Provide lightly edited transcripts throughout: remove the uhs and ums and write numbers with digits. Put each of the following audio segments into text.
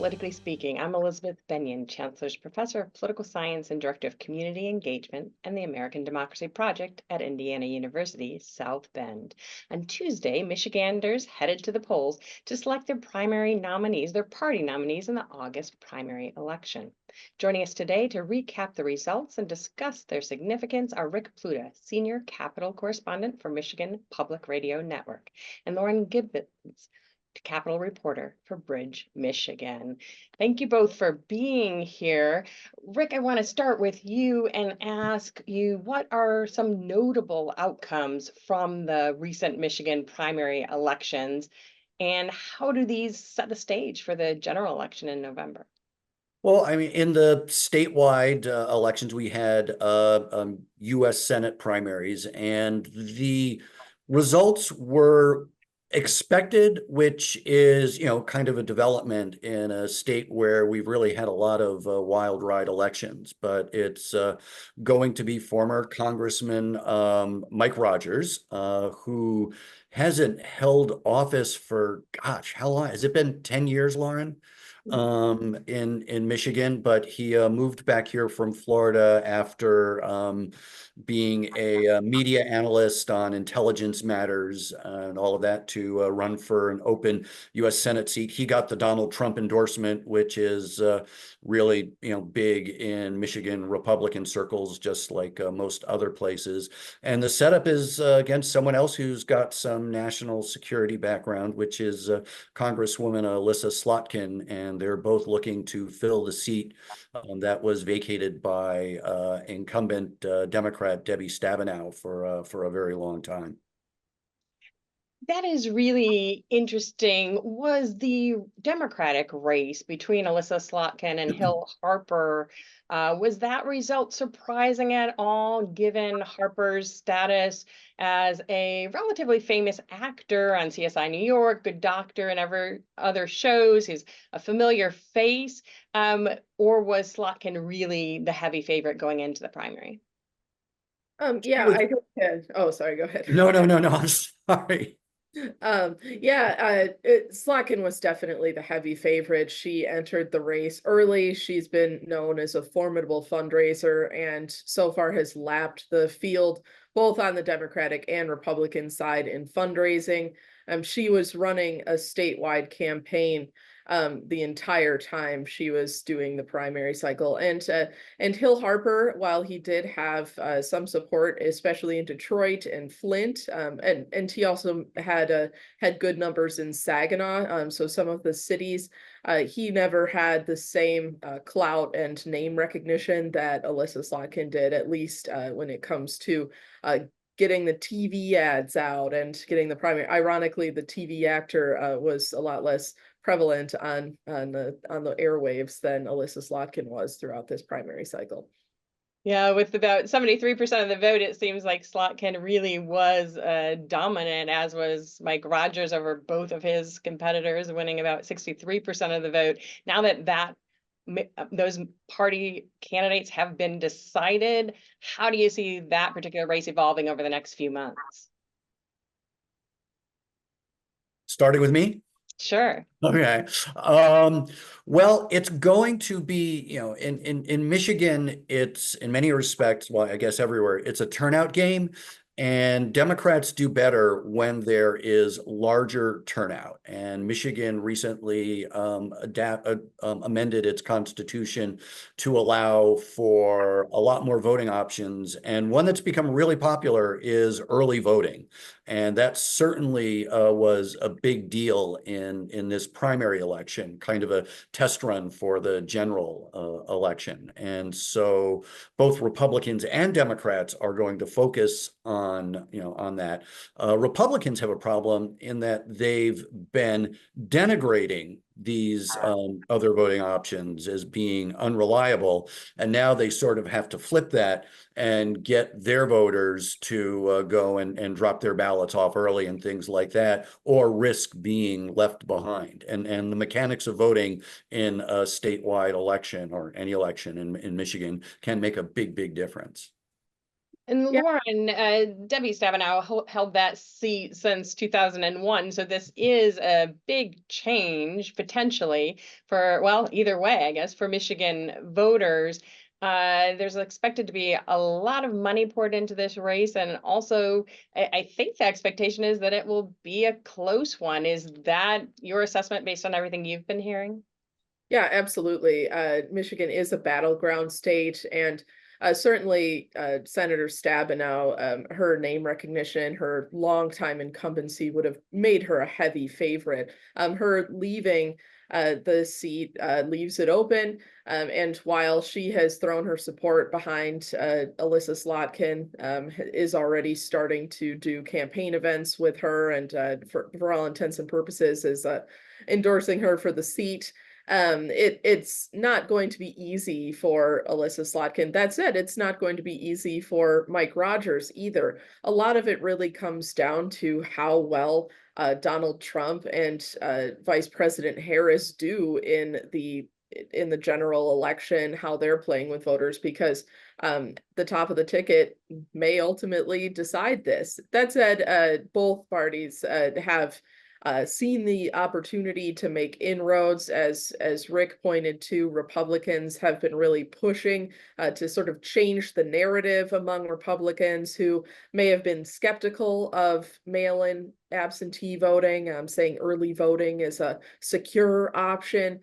Politically Speaking. I'm Elizabeth Benyon, Chancellor's Professor of Political Science and Director of Community Engagement and the American Democracy Project at Indiana University, South Bend. On Tuesday, Michiganders headed to the polls to select their primary nominees, their party nominees in the August primary election. Joining us today to recap the results and discuss their significance are Rick Pluta, Senior Capital Correspondent for Michigan Public Radio Network, and Lauren Gibbons, Capitol reporter for Bridge, Michigan. Thank you both for being here. Rick, I want to start with you and ask you, what are some notable outcomes from the recent Michigan primary elections, and how do these set the stage for the general election in November? Well, I mean, in the statewide elections, we had U.S. Senate primaries, and the results were expected, which is, kind of a development in a state where we've really had a lot of wild ride elections. But it's going to be former Congressman Mike Rogers, who hasn't held office for, gosh, how long? Has it been 10 years, Lauren? In Michigan, but he moved back here from Florida after being a media analyst on intelligence matters and all of that to run for an open U.S. Senate seat. He got the Donald Trump endorsement, which is really, big in Michigan Republican circles, just like most other places. And the setup is against someone else who's got some national security background, which is Congresswoman Elissa Slotkin, and they're both looking to fill the seat that was vacated by incumbent Democrat Debbie Stabenow for a very long time. That is really interesting. Was the Democratic race between Elissa Slotkin and Hill Harper, was that result surprising at all, given Harper's status as a relatively famous actor on CSI New York, Good Doctor, and other shows? He's a familiar face. Or was Slotkin really the heavy favorite going into the primary? Yeah, I think, oh, sorry, go ahead. No, I'm sorry. Slotkin was definitely the heavy favorite. She entered the race early. She's been known as a formidable fundraiser and so far has lapped the field both on the Democratic and Republican side in fundraising. She was running a statewide campaign the entire time she was doing the primary cycle. And Hill Harper, while he did have some support, especially in Detroit and Flint, and he also had good numbers in Saginaw. So some of the cities, he never had the same clout and name recognition that Elissa Slotkin did, at least when it comes to getting the TV ads out and getting the primary. Ironically, the TV actor was a lot less prevalent on the airwaves than Elissa Slotkin was throughout this primary cycle. Yeah, with about 73% of the vote, it seems like Slotkin really was dominant, as was Mike Rogers over both of his competitors, winning about 63% of the vote. Now that those party candidates have been decided, how do you see that particular race evolving over the next few months? Starting with me? Sure. Okay. Well, it's going to be, in Michigan, it's in many respects, well, I guess everywhere, it's a turnout game. And Democrats do better when there is larger turnout. And Michigan recently amended its constitution to allow for a lot more voting options. And one that's become really popular is early voting. And that certainly was a big deal in this primary election, kind of a test run for the general election. And so both Republicans and Democrats are going to focus on that. Republicans have a problem in that they've been denigrating these other voting options as being unreliable, and now they sort of have to flip that and get their voters to go and drop their ballots off early and things like that, or risk being left behind. And the mechanics of voting in a statewide election or any election in Michigan can make a big difference. And Yeah. Lauren, Debbie Stabenow held that seat since 2001. So this is a big change potentially for, well, either way, I guess, for Michigan voters. There's expected to be a lot of money poured into this race. And also, I think the expectation is that it will be a close one. Is that your assessment based on everything you've been hearing? Yeah, absolutely. Michigan is a battleground state, and certainly Senator Stabenow, her name recognition, her longtime incumbency would have made her a heavy favorite. Her leaving the seat leaves it open, and while she has thrown her support behind Alyssa Slotkin, is already starting to do campaign events with her, and for all intents and purposes is endorsing her for the seat. It's not going to be easy for Alyssa Slotkin. That said, it's not going to be easy for Mike Rogers either. A lot of it really comes down to how well Donald Trump and Vice President Harris do in the general election, how they're playing with voters, because the top of the ticket may ultimately decide this. That said, both parties have seen the opportunity to make inroads. As Rick pointed to, Republicans have been really pushing to sort of change the narrative among Republicans who may have been skeptical of mail-in absentee voting, saying early voting is a secure option.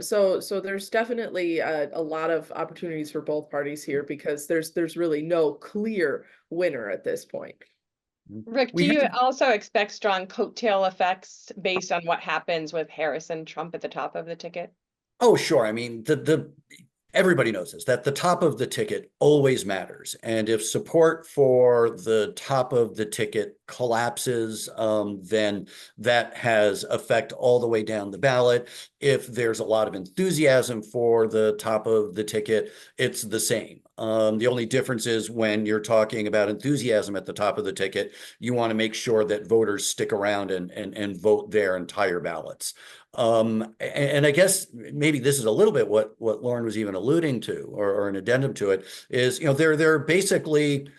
So there's definitely a lot of opportunities for both parties here, because there's really no clear winner at this point. Rick, do We you have, also expect strong coattail effects based on what happens with Harris and Trump at the top of the ticket? oh, sure. I mean, the everybody knows this, that the top of the ticket always matters. And if support for the top of the ticket collapses, then that has effect all the way down the ballot. If there's a lot of enthusiasm for the top of the ticket, it's the same. The only difference is when you're talking about enthusiasm at the top of the ticket, you want to make sure that voters stick around and vote their entire ballots. And I guess maybe this is a little bit what Lauren was even alluding to, or an addendum to it, is, there are basically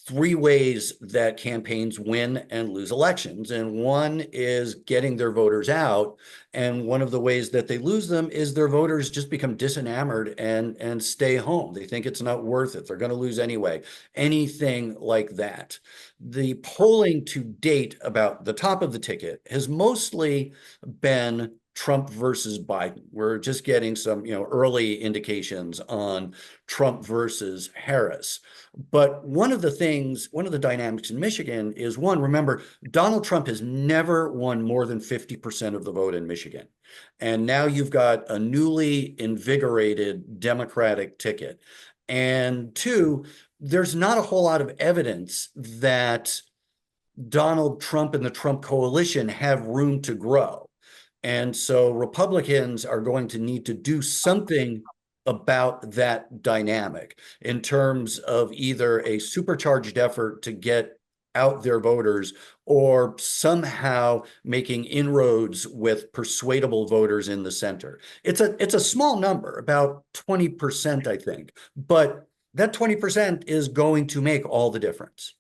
three ways that campaigns win and lose elections. And one is getting their voters out. And one of the ways that they lose them is their voters just become disenamored and stay home. They think it's not worth it. They're going to lose anyway. Anything like that. The polling to date about the top of the ticket has mostly been Trump versus Biden. We're just getting some, early indications on Trump versus Harris. But one of the dynamics in Michigan is, one, remember, Donald Trump has never won more than 50% of the vote in Michigan. And now you've got a newly invigorated Democratic ticket. And two, there's not a whole lot of evidence that Donald Trump and the Trump coalition have room to grow. And so Republicans are going to need to do something about that dynamic in terms of either a supercharged effort to get out their voters, or somehow making inroads with persuadable voters in the center. It's a small number, about 20%, I think, but that 20% is going to make all the difference.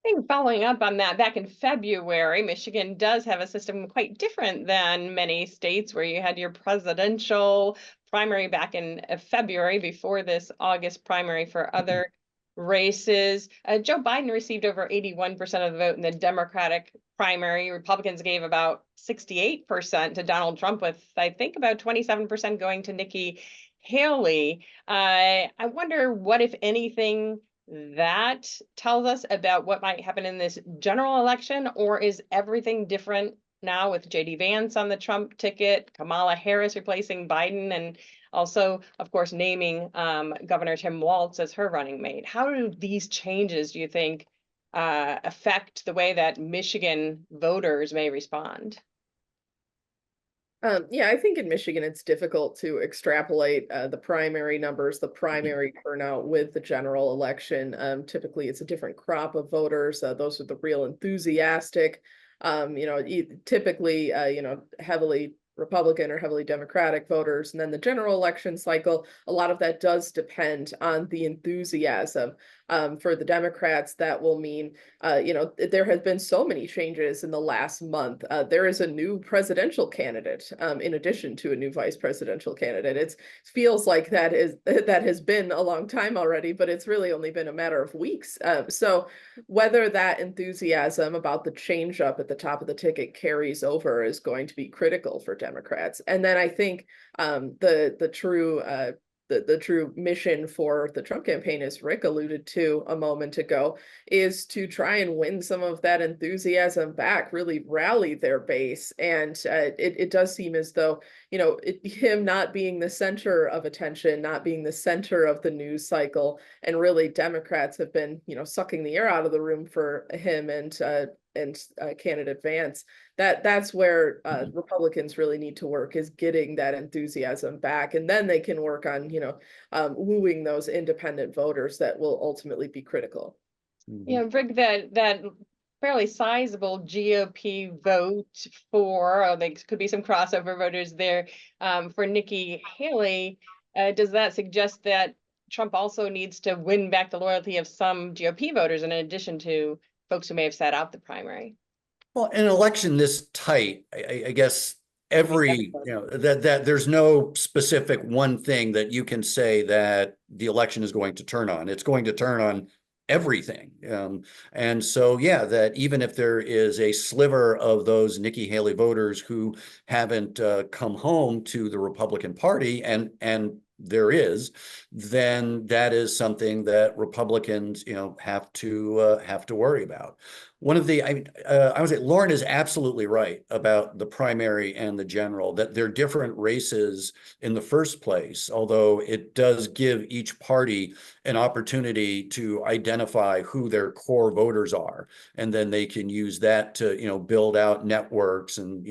I think following up on that, back in February, Michigan does have a system quite different than many states, where you had your presidential primary back in February before this August primary for other races. Joe Biden received over 81% of the vote in the Democratic primary. Republicans gave about 68% to Donald Trump, with, I think, about 27% going to Nikki Haley. I wonder what, if anything, that tells us about what might happen in this general election, or is everything different now with JD Vance on the Trump ticket, Kamala Harris replacing Biden, and also, of course, naming Governor Tim Walz as her running mate? How do these changes, do you think, affect the way that Michigan voters may respond? Yeah, I think in Michigan it's difficult to extrapolate the primary numbers, the primary turnout with the general election. Typically, it's a different crop of voters. Those are the real enthusiastic, typically, heavily Republican or heavily Democratic voters. And then the general election cycle, a lot of that does depend on the enthusiasm. For the Democrats, that will mean, there have been so many changes in the last month. There is a new presidential candidate, in addition to a new vice presidential candidate. It feels like that has been a long time already, but it's really only been a matter of weeks. So whether that enthusiasm about the change up at the top of the ticket carries over is going to be critical for Democrats. And then I think the true mission for the Trump campaign, as Rick alluded to a moment ago, is to try and win some of that enthusiasm back, really rally their base. And it does seem as though, him not being the center of attention, not being the center of the news cycle, and really Democrats have been, sucking the air out of the room for him and candidate Vance. That's where Republicans really need to work, is getting that enthusiasm back, and then they can work on wooing those independent voters that will ultimately be critical. Yeah, Rick, that fairly sizable GOP vote for, there could be some crossover voters there, for Nikki Haley. Does that suggest that Trump also needs to win back the loyalty of some GOP voters in addition to folks who may have sat out the primary? Well, in an election this tight, I guess that there's no specific one thing that you can say that the election is going to turn on. It's going to turn on everything. And so, yeah, that even if there is a sliver of those Nikki Haley voters who haven't come home to the Republican Party, and there is, then that is something that Republicans, have to worry about. One of the, I would say Lauren is absolutely right about the primary and the general, that they're different races in the first place, although it does give each party an opportunity to identify who their core voters are. And then they can use that to, build out networks and,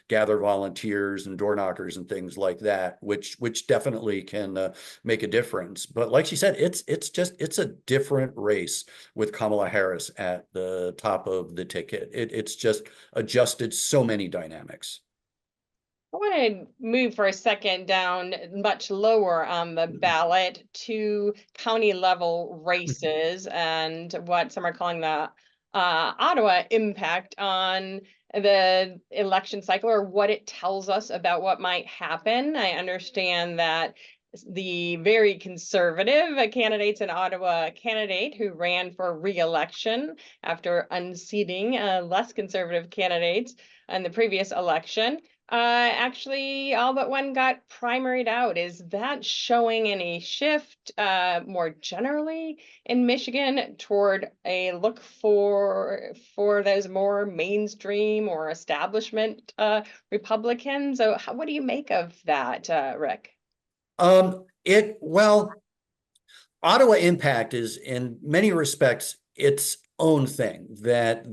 gather volunteers and door knockers and things like that, which definitely can make a difference. But like she said, it's a different race with Kamala Harris at the top of the ticket. It's just adjusted so many dynamics. I want to move for a second down much lower on the ballot to county level races and what some are calling the Ottawa impact on the election cycle, or what it tells us about what might happen. I understand that the very conservative candidates in Ottawa candidate who ran for re-election after unseating less conservative candidates in the previous election, actually all but one got primaried out. Is that showing any shift more generally in Michigan toward a look for those more mainstream or establishment Republicans? So what do you make of that, Rick? Ottawa Impact is in many respects its own thing, that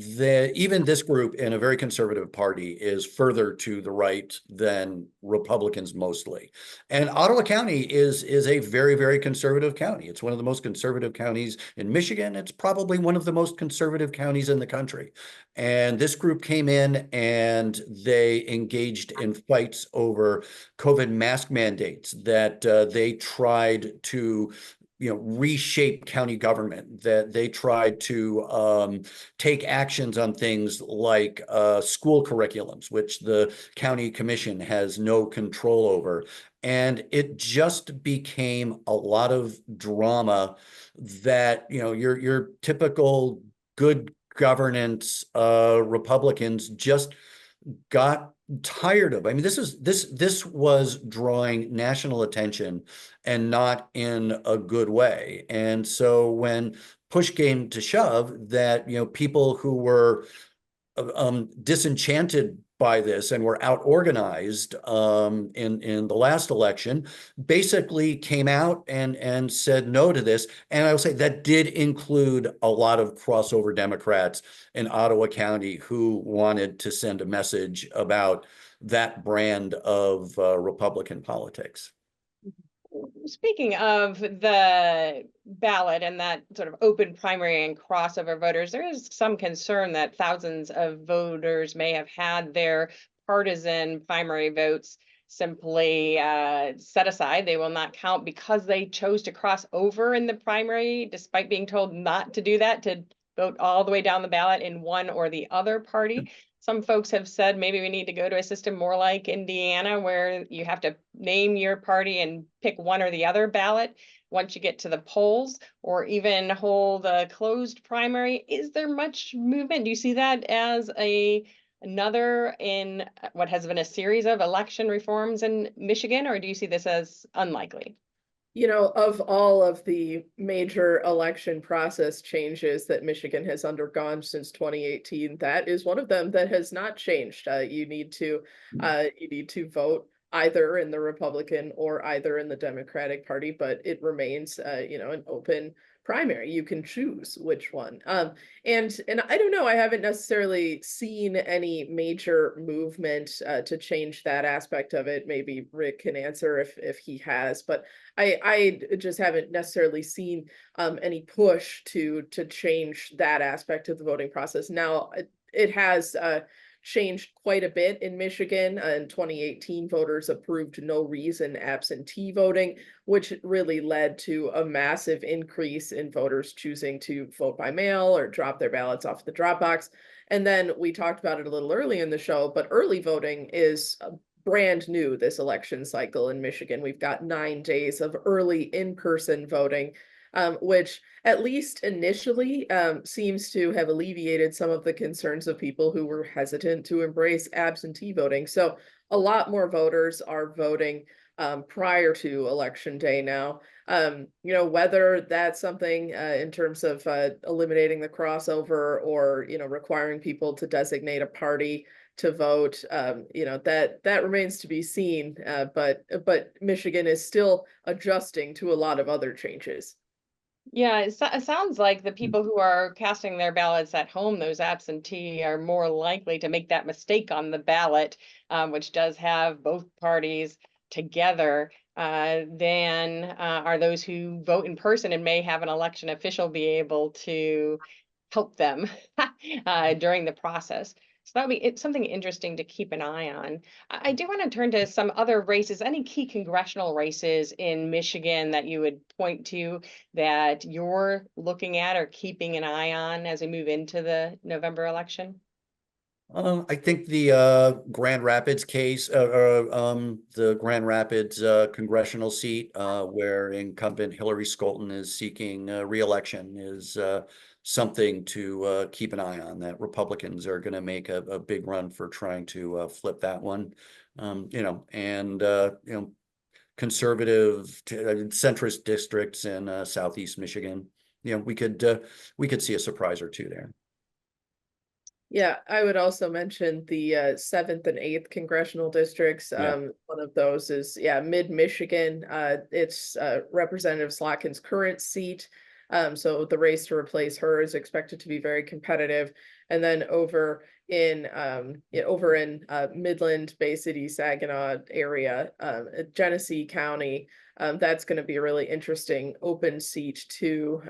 even this group in a very conservative party is further to the right than Republicans mostly. And Ottawa County is a very, very conservative county. It's one of the most conservative counties in Michigan. It's probably one of the most conservative counties in the country. And this group came in and they engaged in fights over COVID mask mandates that they tried to reshape county government, that they tried to take actions on things like school curriculums, which the county commission has no control over. And it just became a lot of drama that, your typical good governance Republicans just got tired of. I mean, this was drawing national attention and not in a good way. And so when push came to shove, that people who were disenchanted by this and were out organized in the last election, basically came out and said no to this. And I will say that did include a lot of crossover Democrats in Ottawa County who wanted to send a message about that brand of Republican politics. Speaking of the ballot and that sort of open primary and crossover voters, there is some concern that thousands of voters may have had their partisan primary votes simply set aside. They will not count because they chose to cross over in the primary, despite being told not to do that, to vote all the way down the ballot in one or the other party. Some folks have said maybe we need to go to a system more like Indiana, where you have to name your party and pick one or the other ballot once you get to the polls, or even hold a closed primary. Is there much movement? Do you see that as another in what has been a series of election reforms in Michigan, or do you see this as unlikely? You know, of all of the major election process changes that Michigan has undergone since 2018, that is one of them that has not changed. You need to vote either in the Republican or either in the Democratic Party, but it remains, an open primary. You can choose which one. And I don't know, I haven't necessarily seen any major movement to change that aspect of it. Maybe Rick can answer if he has, but I just haven't necessarily seen any push to change that aspect of the voting process. Now, it has changed quite a bit in Michigan. In 2018, voters approved no reason absentee voting, which really led to a massive increase in voters choosing to vote by mail or drop their ballots off the drop box. And then we talked about it a little early in the show, but early voting is brand new this election cycle in Michigan. We've got 9 days of early in-person voting, which at least initially seems to have alleviated some of the concerns of people who were hesitant to embrace absentee voting. So a lot more voters are voting prior to election day now. Whether that's something in terms of eliminating the crossover or, requiring people to designate a party to vote, that remains to be seen. But Michigan is still adjusting to a lot of other changes. Yeah, it sounds like the people who are casting their ballots at home, those absentee, are more likely to make that mistake on the ballot, which does have both parties together, than are those who vote in person and may have an election official be able to help them during the process. So that would be something interesting to keep an eye on. I do want to turn to some other races. Any key congressional races in Michigan that you would point to that you're looking at or keeping an eye on as we move into the November election? I think the Grand Rapids case, the Grand Rapids congressional seat, where incumbent Hillary Scholten is seeking re-election, is something to keep an eye on. That Republicans are going to make a big run for trying to flip that one, conservative, centrist districts in Southeast Michigan. We could see a surprise or two there. Yeah, I would also mention the 7th and 8th congressional districts. Yeah. One of those is, mid-Michigan. It's Representative Slotkin's current seat. So the race to replace her is expected to be very competitive. And then over in Midland, Bay City, Saginaw area, Genesee County, that's going to be a really interesting open seat too,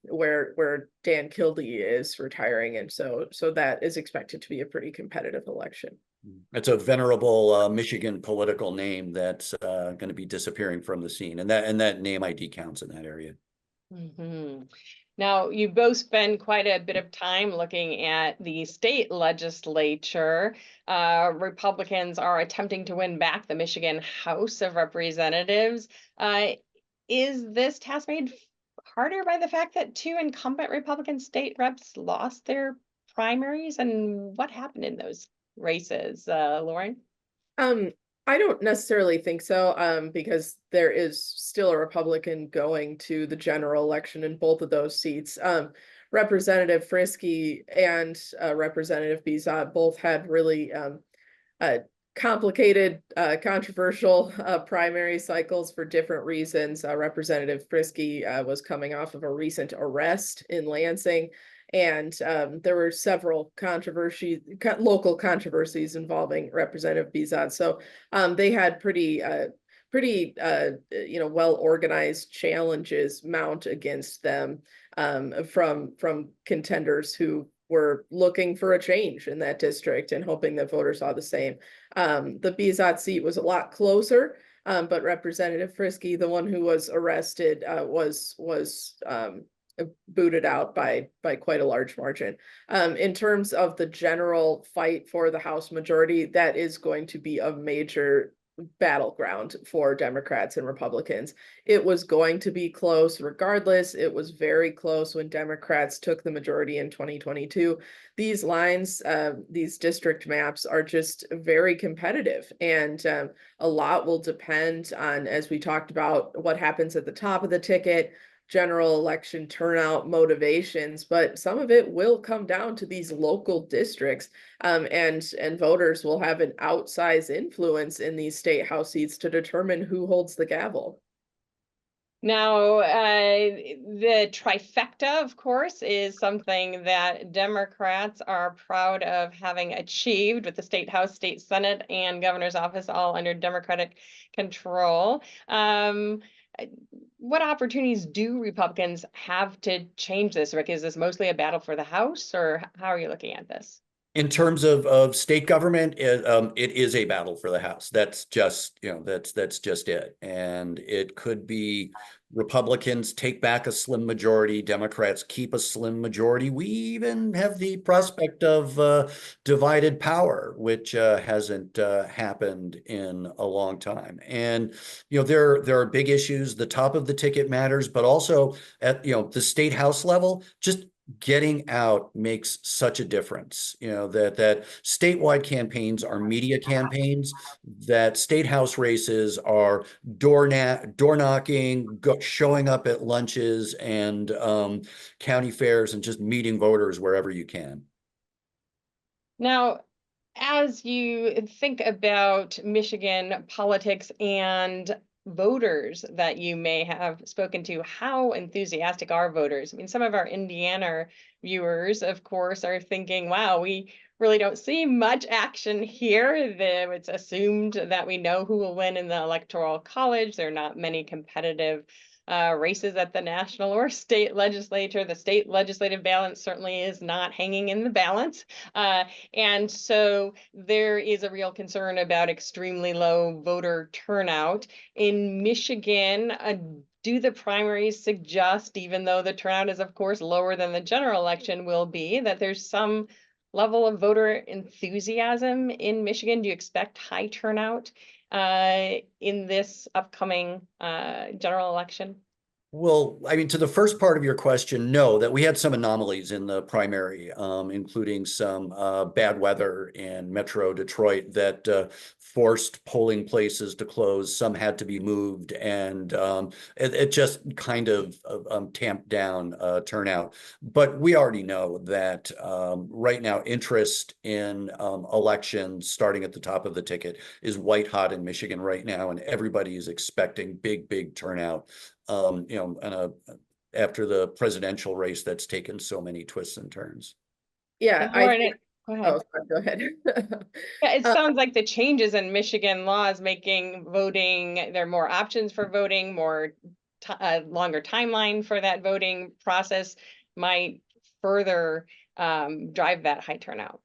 where Dan Kildee is retiring, and so that is expected to be a pretty competitive election. It's a venerable Michigan political name that's going to be disappearing from the scene, and that name ID counts in that area. Mm-hmm. Now, you both spend quite a bit of time looking at the state legislature. Republicans are attempting to win back the Michigan House of Representatives. Is this task made harder by the fact that 2 incumbent Republican state reps lost their primaries? And what happened in those races, Lauren? I don't necessarily think so, because there is still a Republican going to the general election in both of those seats. Representative Frisky and Representative Bizot both had really complicated, controversial primary cycles for different reasons. Representative Frisky was coming off of a recent arrest in Lansing, and there were several local controversies involving Representative Bizot. So they had pretty well-organized challenges mount against them from contenders who were looking for a change in that district and hoping that voters saw the same. The Bezot seat was a lot closer, but Representative Frisky, the one who was arrested, was booted out by quite a large margin. In terms of the general fight for the House majority, that is going to be a major battleground for Democrats and Republicans. It was going to be close regardless. It was very close when Democrats took the majority in 2022. These lines, these district maps are just very competitive, and a lot will depend on, as we talked about, what happens at the top of the ticket, general election turnout motivations, but some of it will come down to these local districts, and voters will have an outsized influence in these state house seats to determine who holds the gavel. Now, the trifecta, of course, is something that Democrats are proud of having achieved, with the state house, state senate, and governor's office all under Democratic control. What opportunities do Republicans have to change this, Rick? Is this mostly a battle for the House, or how are you looking at this? In terms of state government, it is a battle for the House. That's just, that's just it. And it could be Republicans take back a slim majority, Democrats keep a slim majority. We even have the prospect of divided power, which hasn't happened in a long time. And there are big issues. The top of the ticket matters, but also at the state House level, just getting out makes such a difference. That statewide campaigns are media campaigns, that state house races are door knocking, showing up at lunches and county fairs, and just meeting voters wherever you can. Now, as you think about Michigan politics and voters that you may have spoken to, how enthusiastic are voters? I mean, some of our Indiana viewers, of course, are thinking, wow, we really don't see much action here. It's assumed that we know who will win in the Electoral College. There are not many competitive races at the national or state legislature. The state legislative balance certainly is not hanging in the balance. And so there is a real concern about extremely low voter turnout. In Michigan, do the primaries suggest, even though the turnout is, of course, lower than the general election will be, that there's some level of voter enthusiasm in Michigan? Do you expect high turnout in this upcoming general election? Well, I mean, to the first part of your question, no, that we had some anomalies in the primary, including some bad weather in Metro Detroit that forced polling places to close. Some had to be moved, and it just kind of tamped down turnout. But we already know that right now, interest in elections starting at the top of the ticket is white hot in Michigan right now, and everybody is expecting big turnout. After the presidential race that's taken so many twists and turns. Yeah, go ahead. Oh, sorry, go ahead. Yeah, it sounds like the changes in Michigan laws making voting, there are more options for voting, more longer timeline for that voting process might further drive that high turnout.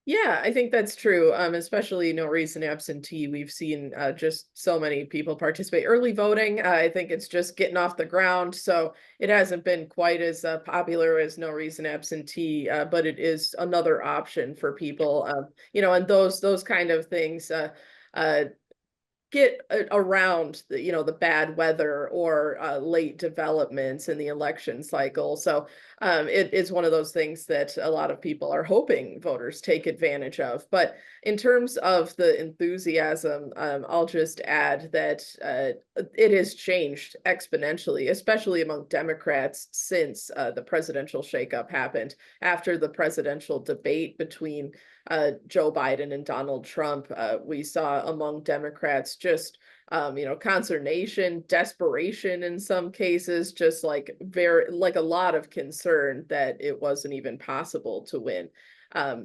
Yeah, I think that's true. Especially no reason absentee. We've seen just so many people participate early voting. I think it's just getting off the ground, so it hasn't been quite as popular as no reason absentee. But it is another option for people. And those kind of things get around the bad weather or late developments in the election cycle. So it is one of those things that a lot of people are hoping voters take advantage of. But in terms of the enthusiasm, I'll just add that it has changed exponentially, especially among Democrats, since the presidential shakeup happened. After the presidential debate between Joe Biden and Donald Trump, we saw among Democrats just consternation, desperation in some cases, just like a lot of concern that it wasn't even possible to win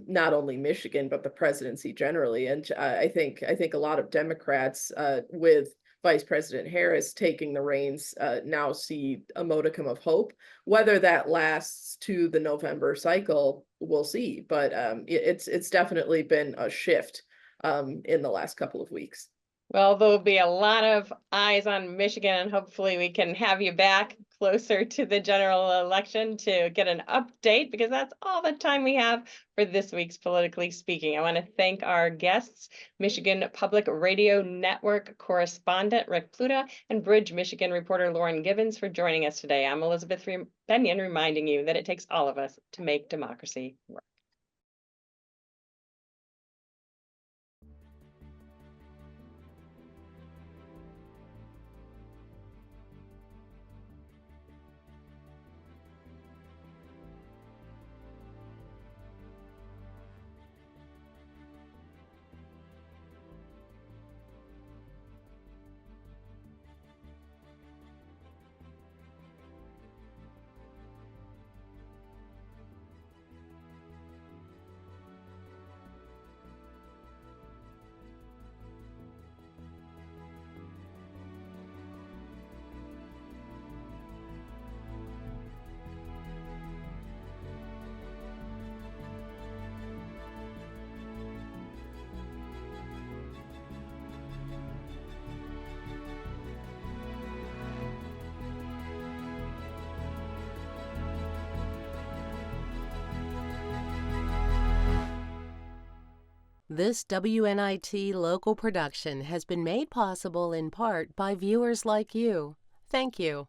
not only Michigan but the presidency generally. And I think a lot of Democrats with Vice President Harris taking the reins, now see a modicum of hope. Whether that lasts to the November cycle, we'll see. But it's definitely been a shift in the last couple of weeks. Well, there'll be a lot of eyes on Michigan, and hopefully we can have you back closer to the general election to get an update, because that's all the time we have for this week's Politically Speaking. I want to thank our guests, Michigan Public Radio Network correspondent Rick Pluta and Bridge, Michigan reporter Lauren Gibbons for joining us today. I'm Elizabeth Benyon, reminding you that it takes all of us to make democracy work. This WNIT local production has been made possible in part by viewers like you. Thank you.